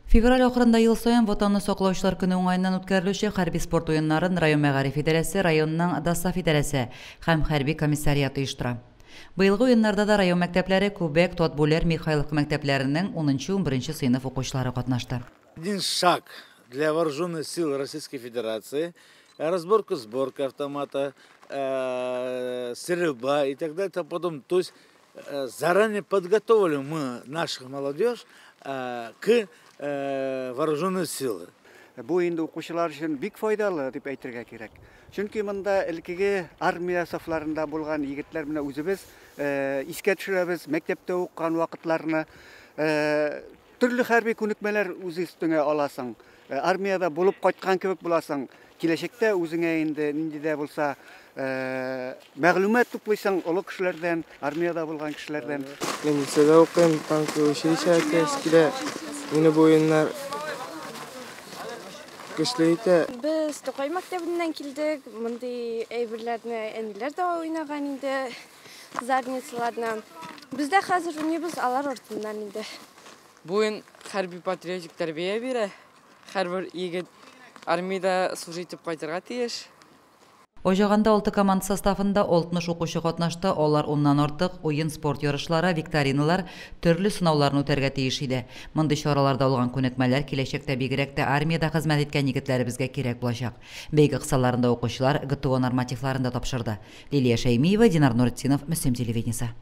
Февраль ахырында ел сайын ватанны саклаучылар көне уңайыннан үткәрелүче хәрби спорт уеннарын район мәгариф идарәсе, районның ДАСАФ идарәсе һәм хәрби комиссариаты оештыра. Быелгы уеннарда да район мәктәпләре, Күбәк, Тотбулер, Михайловка мәктәпләренең 10-11 сыйныф укучылары катнашты. Один шаг для вооруженных сил Российской Федерации, разборка, сборка автомата, стрельба и так далее. Потом, то есть заранее подготовили мы наших молодежь к вооруженные силы. Bu endi o'quvchilar uchun bik foydali deb aytырга kerak. Chunki bunda ilkigi armiya saflarında bo'lgan yigitlar bilan o'zimiz esga tushiramiz, maktabda o'qigan vaqtlarini, turli harbiy ko'nikmalar o'z ustiga olasan. Armiyada bo'lib qaytgan kebek bo'lasan. Kelajakda o'zingga endi nindida bo'lsa ma'lumot to'playsan ulug' kishilardan, armiyada bo'lgan kishilardan. Men liseda o'qiyman, tanki училище eskida meni bu o'yinlar güçlüydü. Biz To'qay maktabidan keldik. Bunday aybirlarni anilar da o'ynagan edi. Zarnitsalarni. Bizda hozir o'ynaymiz alar ortidan edi. Bu o'yin harbiy patriotik tarbiya beradi. Har bir yigit armiyada служить etib qaytarga тиеш. Ожаганда 6 команда составында 60 укучы катнашты. Алар оннан артык уен спорт ярышлары, викториналар, төрле сынауларны үтәргә тиеш иде. Мондый чараларда алган күнекмәләр киләчәктә бигрәк тә армиядә хезмәт иткән егетләребезгә кирәк булачак. Бәйге кысаларында укучылар ГТО нормативларында тапшырды. Лилия Шәймиева, Динар Нуретдинов, Мөслим телевидениесе.